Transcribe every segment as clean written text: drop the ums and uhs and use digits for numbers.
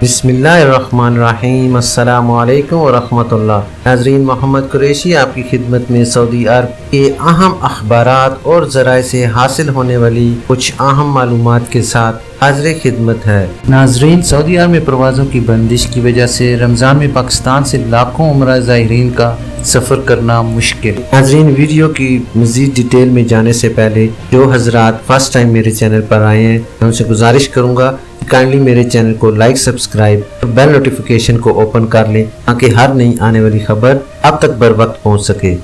بسم اللہ الرحمن الرحیم۔ السلام علیکم ورحمۃ اللہ۔ ناظرین، محمد قریشی آپ کی خدمت میں سعودی عرب کے اہم اخبارات اور ذرائع سے حاصل ہونے والی کچھ اہم معلومات کے ساتھ حاضر خدمت ہے۔ ناظرین، سعودی عرب میں پروازوں کی بندش کی وجہ سے رمضان میں پاکستان سے لاکھوں عمرہ زائرین کا سفر کرنا مشکل۔ ناظرین، ویڈیو کی مزید ڈیٹیل میں جانے سے پہلے جو حضرات فرسٹ ٹائم میرے چینل پر آئے ہیں، میں ان سے گزارش کروں گا کائنڈلی میرے چینل کو لائک، سبسکرائب اور بیل نوٹیفیکیشن کو اوپن کر لیں تاکہ ہر نئی آنے والی خبر اب تک بر وقت پہنچ سکے۔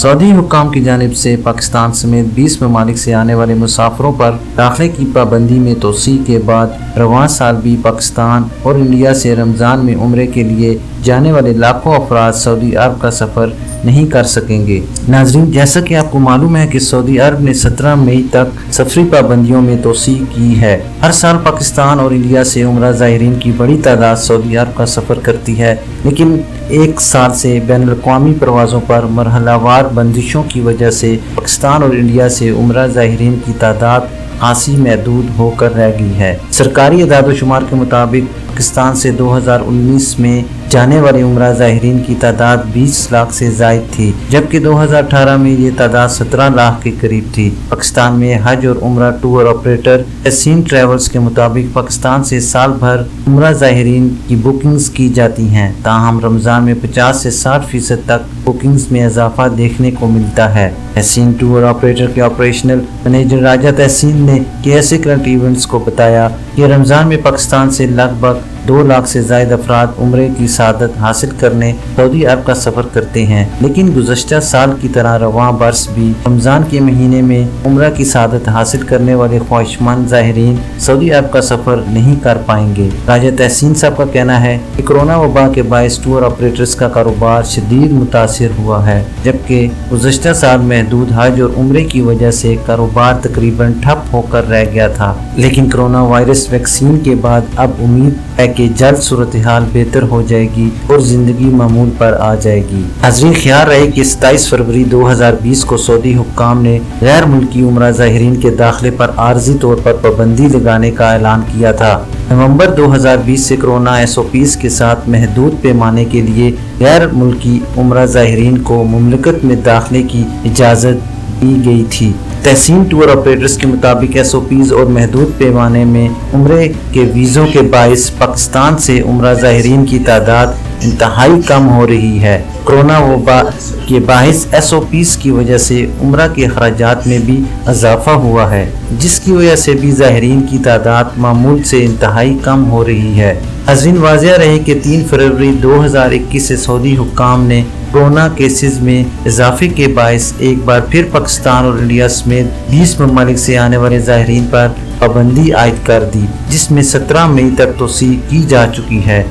سعودی حکام کی جانب سے پاکستان سمیت 20 ممالک سے آنے والے مسافروں پر داخلے کی پابندی میں توسیع کے بعد رواں سال بھی پاکستان اور انڈیا سے رمضان میں عمرے کے لیے جانے والے لاکھوں افراد سعودی عرب کا سفر نہیں کر سکیں گے۔ ناظرین، جیسا کہ آپ کو معلوم ہے کہ سعودی عرب نے 17 مئی تک سفری پابندیوں میں توسیع کی ہے۔ ہر سال پاکستان اور انڈیا سے عمرہ زائرین کی بڑی تعداد سعودی عرب کا سفر کرتی ہے، لیکن ایک سال سے بین الاقوامی پروازوں پر مرحلہ وار بندشوں کی وجہ سے پاکستان اور انڈیا سے عمرہ زائرین کی تعداد خاصی محدود ہو کر رہ گئی ہے۔ سرکاری اعداد و شمار کے مطابق پاکستان سے 2019 میں جانے والے عمرہ زائرین کی تعداد 20 لاکھ سے زائد تھی، جبکہ 2018 میں یہ تعداد 17 لاکھ کے قریب تھی۔ پاکستان میں حج اور عمرہ ٹور آپریٹر تحسین ٹریولز کے مطابق پاکستان سے سال بھر عمرہ زائرین کی بکنگز کی جاتی ہیں، تاہم رمضان میں 50 سے 60% تک بکنگز میں اضافہ دیکھنے کو ملتا ہے۔ تحسین ٹور آپریٹر کے آپریشنل مینیجر راجہ تحسین نے KSA کرنٹ ایونٹس کو بتایا کہ رمضان میں پاکستان سے لگ بھگ 2 لاکھ سے زائد افراد عمرے کی سعادت حاصل کرنے سعودی عرب کا سفر کرتے ہیں، لیکن گزشتہ سال کی طرح رواں برس بھی رمضان کے مہینے میں عمرہ کی سعادت حاصل کرنے والے خواہشمند زائرین سعودی عرب کا سفر نہیں کر پائیں گے۔ راجہ تحسین صاحب کا کہنا ہے کہ کورونا وبا کے باعث ٹور آپریٹرز کا کاروبار شدید متاثر ہوا ہے، جبکہ گزشتہ سال محدود حج اور عمرے کی وجہ سے کاروبار تقریباً ٹھپ ہو کر رہ گیا تھا، لیکن کورونا وائرس ویکسین کے بعد اب امید ہے کہ جلد صورتحال بہتر ہو جائے گی اور زندگی معمول پر آ جائے گی۔ ناظرین، خیال رہے کہ 27 فروری 2020 کو سعودی حکام نے غیر ملکی عمرہ زائرین کے داخلے پر عارضی طور پر پابندی لگانے کا اعلان کیا تھا۔ نومبر 2020 سے کورونا SOPs کے ساتھ محدود پیمانے کے لیے غیر ملکی عمرہ زائرین کو مملکت میں داخلے کی اجازت دی گئی تھی۔ تحسین ٹور آپریٹرز کے مطابق SOPs اور محدود پیمانے میں عمرے کے ویزوں کے باعث پاکستان سے عمرہ زائرین کی تعداد انتہائی کم ہو رہی ہے۔ کورونا وبا کے باعث SOPs کی وجہ سے عمرہ کے اخراجات میں بھی اضافہ ہوا ہے، جس کی وجہ سے بھی زائرین کی تعداد معمول سے انتہائی کم ہو رہی ہے۔ ناظرین، واضح رہے کہ 3 فروری 2021 سے سعودی حکام نے کورونا کیسز میں اضافے کے باعث ایک بار پھر پاکستان اور انڈیا سمیت 20 ممالک سے آنے والے زائرین پر پابندی عائد کر دی، جس میں 17 مئی تک توسیع کی جا چکی ہے۔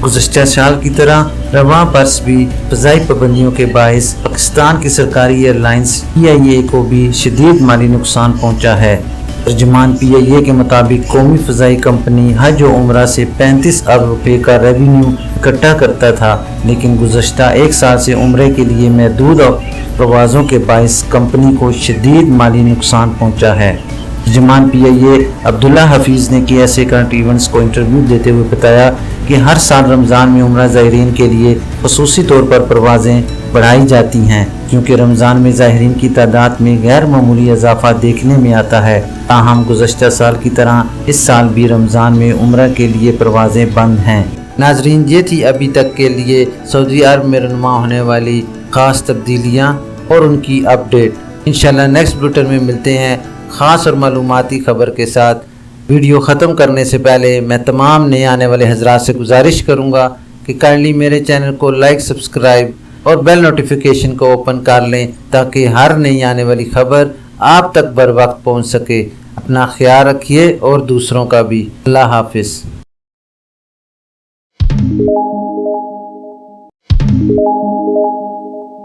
گزشتہ سال کی طرح رواں برس بھی فضائی پابندیوں کے باعث پاکستان کی سرکاری ایئر لائنز PIA کو بھی شدید مالی نقصان پہنچا ہے۔ ترجمان PIA کے مطابق قومی فضائی کمپنی حج و عمرہ سے 35 ارب روپے کا ریونیو اکٹھا کرتا تھا، لیکن گزشتہ ایک سال سے عمرے کے لیے محدود پروازوں کے باعث کمپنی کو شدید مالی نقصان پہنچا ہے۔ ترجمان PIA عبداللہ حفیظ نے KSA کرنٹ ایونٹس کو انٹرویو دیتے ہوئے بتایا کہ ہر سال رمضان میں عمرہ زائرین کے لیے خصوصی طور پر پروازیں بڑھائی جاتی ہیں، کیونکہ رمضان میں زائرین کی تعداد میں غیر معمولی اضافہ دیکھنے میں آتا ہے، تاہم گزشتہ سال کی طرح اس سال بھی رمضان میں عمرہ کے لیے پروازیں بند ہیں۔ ناظرین، یہ تھی ابھی تک کے لیے سعودی عرب میں رونما ہونے والی خاص تبدیلیاں اور ان کی اپڈیٹ۔ انشاءاللہ نیکسٹ بلیٹن میں ملتے ہیں خاص اور معلوماتی خبر کے ساتھ۔ ویڈیو ختم کرنے سے پہلے میں تمام نئے آنے والے حضرات سے گزارش کروں گا کہ کائنڈلی میرے چینل کو لائک، سبسکرائب اور بیل نوٹیفیکیشن کو اوپن کر لیں تاکہ ہر نئی آنے والی خبر آپ تک بر وقت پہنچ سکے۔ اپنا خیال رکھیے اور دوسروں کا بھی۔ اللہ حافظ۔